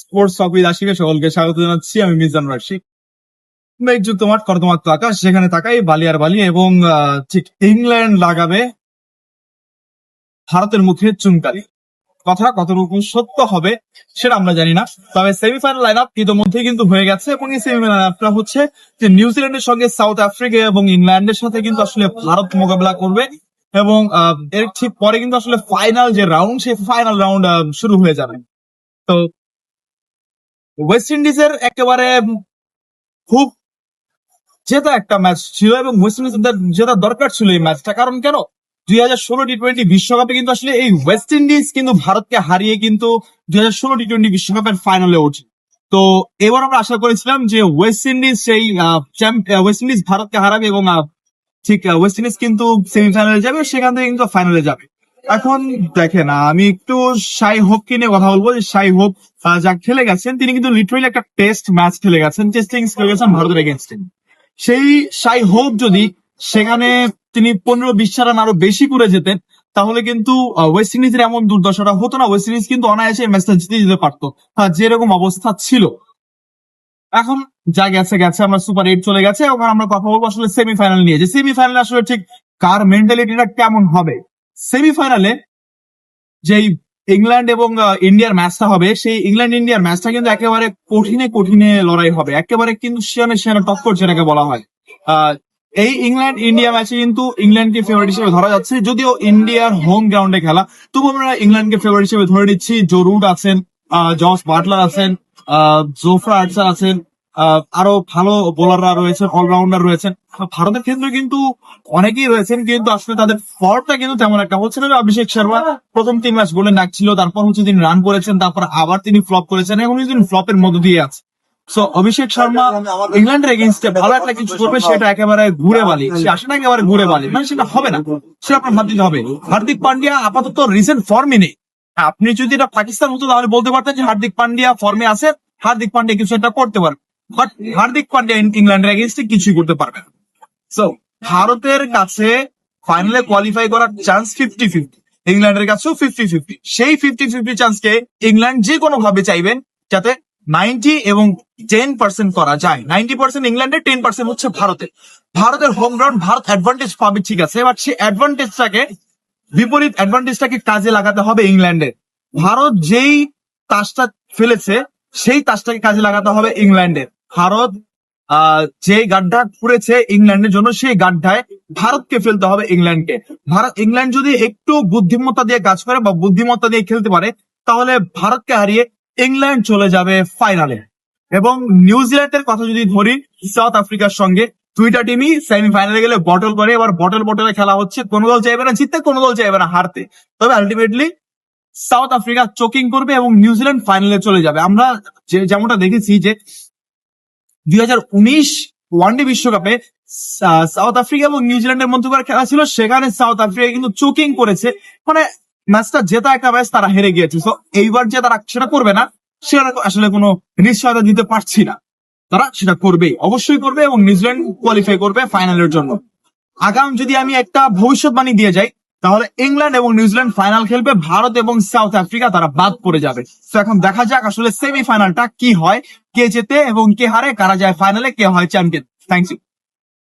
Sports talk with আশিকে সকলকে স্বাগত জানাচ্ছি। আমি মিজান রাশিক। মেঘযুক্ত মাঠ, কর্দমাক্ত আকাশ, যেখানে তাকাই বালি আর বালি। এবং ঠিক ইংল্যান্ড লাগাবে ভারতের মুখে চুনকালি। কথা কতটুকু সত্য হবে সেটা আমরা জানি না, তবে সেমিফাইনাল লাইন আপ ইতিমধ্যে কিন্তু হয়ে গেছে। এবং এই সেমিফাইনাল লাইন আপটা হচ্ছে যে নিউজিল্যান্ডের সঙ্গে সাউথ আফ্রিকা এবং ইংল্যান্ডের সাথে কিন্তু আসলে ভারত মোকাবেলা করবে। এবং এর ঠিক পরে কিন্তু আসলে ফাইনাল যে রাউন্ড, সেই ফাইনাল রাউন্ড শুরু হয়ে যাবে। তো ওয়েস্ট ইন্ডিজের একেবারে খুব জেতা একটা ম্যাচ ছিল এবং ওয়েস্ট ইন্ডিজের জেতা দরকার ছিল এই ম্যাচটা। কারণ কেন, 2016 টি-20 বিশ্বকাপে কিন্তু আসলে এই ওয়েস্ট ইন্ডিজ কিন্তু ভারতকে হারিয়ে কিন্তু 2016 টি-20 বিশ্বকাপের ফাইনালে ওঠে। তো এবার আমরা আশা করেছিলাম যে ওয়েস্ট ইন্ডিজ সেই ওয়েস্ট ইন্ডিজ ভারতকে হারাবে এবং ঠিক ওয়েস্ট ইন্ডিজ কিন্তু সেমিফাইনালে যাবে, সেখান থেকে কিন্তু ফাইনালে যাবে। এখন দেখেন, আমি একটু শাই হোপকে নিয়ে কথা বলবো। যে শাই হোপ যা খেলে গেছেন, তিনি কিন্তু লিটারালি একটা টেস্ট ম্যাচ খেলে গেছেন, টেস্টিং খেলে গেছেন ভারতের এগেনস্টে। সেই শাই হোপ যদি সেখানে তিনি 15-20 রান আরো বেশি করে যেতেন, তাহলে কিন্তু ওয়েস্ট ইন্ডিজের এমন দুর্দশাটা হতো না। ওয়েস্ট ইন্ডিজ কিন্তু অনায়াসে ম্যাচটা জিতে যেতে পারতো যেরকম অবস্থা ছিল। এখন যা গেছে গেছে, আমরা সুপার 8 চলে গেছে। এখন আমরা কথা বলবো আসলে সেমিফাইনাল নিয়ে, যে সেমিফাইনালে আসলে ঠিক কার মেন্টালিটিটা কেমন হবে। সেমিফাইনালে যেই ইংল্যান্ড এবং ইন্ডিয়ার ম্যাচটা হবে, সেই ইংল্যান্ড ইন্ডিয়ার ম্যাচটা কিন্তু একেবারে কঠিনে কঠিনে লড়াই হবে, একেবারে কিন্তু শিয়ানে শিয়ানে টক্কর যেটাকে বলা হয়। এই ইংল্যান্ড ইন্ডিয়া ম্যাচে কিন্তু ইংল্যান্ডকে ফেভারিট হিসেবে ধরা যাচ্ছে, যদিও ইন্ডিয়ার হোম গ্রাউন্ডে খেলা, তবু আমরা ইংল্যান্ডকে ফেভারিট হিসেবে ধরে নিচ্ছি। জো রুট আছেন, জস বাটলার আছেন, জোফরা আর্চার আছেন, আরো ভালো বোলাররা রয়েছেন, অলরাউন্ডার রয়েছেন। ভারতের ক্ষেত্রে কিন্তু অনেকেই রয়েছেন, কিন্তু আসলে তাদের ফর্মটা কিন্তু তেমন একটা হচ্ছে না। অভিষেক শর্মা প্রথম 3 ম্যাচ গোলে নাক ছিল, তারপর হচ্ছে তিনি রান করেছেন, তারপর আবার তিনি ফ্লপ করেছেন, এখন তিনি ফ্লপের মধ্য দিয়ে আছে। সো অভিষেক শর্মা ইংল্যান্ডের এগেইনস্টে ভালো একটা কিছু করবে, সেটা একেবারে ঘুরে বালি, সে আসে না একেবারে ঘুরে বালি, মানে সেটা হবে না, সেটা আপনার ভাব দিতে হবে। হার্দিক পান্ডিয়া আপাতত রিসেন্ট ফর্মে নেই। আপনি যদি এটা পাকিস্তান হতো তাহলে বলতে পারতেন যে হার্দিক পান্ডিয়া ফর্মে আছে, হার্দিক পান্ডিয়া কিছু একটা করতে পারবে। বাট হার্দিক পান্ডিয়া ইংল্যান্ডের এগেইনস্টে কিছুই করতে পারবে না। সো ভারতের কাছে ফাইনালে কোয়ালিফাই করার চান্স 50-50, ইংল্যান্ডের কাছেও 50-50। সেই 50-50 চান্সকে ইংল্যান্ড যে কোনো ভাবে চাইবেন যাতে 90 এবং 10% করা যায়। 90% ইংল্যান্ডের, 10% হচ্ছে ভারতের। ভারতের হোম গ্রাউন্ড, ভারত অ্যাডভান্টেজ পাবে, ঠিক আছে, বাট সেই অ্যাডভান্টেজটাকে, বিপরীত অ্যাডভান্টেজটাকে কাজে লাগাতে হবে ইংল্যান্ডের। ভারত যেই তাসটা ফেলেছে, সেই তাসটাকে কাজে লাগাতে হবে ইংল্যান্ডের। ভারত যে গাড্ডা খুঁড়েছে ইংল্যান্ডের জন্য, সেই গাড্ডায় ভারতকে ফেলতে হবে ইংল্যান্ডকে। ইংল্যান্ড যদি একটু বুদ্ধিমত্তা দিয়ে কাজ করে বা বুদ্ধিমত্তা দিয়ে খেলতে পারে, তাহলে ভারতকে হারিয়ে ইংল্যান্ড চলে যাবে ফাইনালে। এবং নিউজিল্যান্ডের কথা যদি ধরি, সাউথ আফ্রিকার সঙ্গে, দুইটা টিমই সেমিফাইনালে গেলে বটল করে। এবার বটলে খেলা হচ্ছে, কোনো দল চাইবে না জিততে, কোনো দল চাইবে না হারতে। তবে আলটিমেটলি সাউথ আফ্রিকা চোকিং করবে এবং নিউজিল্যান্ড ফাইনালে চলে যাবে। আমরা যেমনটা দেখেছি যে 2019 ওয়ানডে বিশ্বকাপে সাউথ আফ্রিকা এবং নিউজিল্যান্ডের মধ্যকার খেলা ছিল, সেখানে সাউথ আফ্রিকা কিন্তু চোকিং করেছে, মানে ম্যাচটা জেতা একটা ম্যাচ তারা হেরে গিয়েছে। তো এইবার যে তারা সেটা করবে না, সেটা আসলে কোনো নিশ্চয়তা দিতে পারছি না। তারা সেটা করবে, অবশ্যই করবে, এবং নিউজিল্যান্ড কোয়ালিফাই করবে ফাইনালের জন্য। আগাম যদি আমি একটা ভবিষ্যৎবাণী দিয়ে যাই, তাহলে ইংল্যান্ড এবং নিউজিল্যান্ড ফাইনাল খেলবে, ভারত এবং সাউথ আফ্রিকা তারা বাদ পড়ে যাবে। তো এখন দেখা যাক আসলে সেমিফাইনালটা কি হয়, কে জেতে এবং কে হারে, কারা যায় ফাইনালে, কে হয় চ্যাম্পিয়ন। Thank you.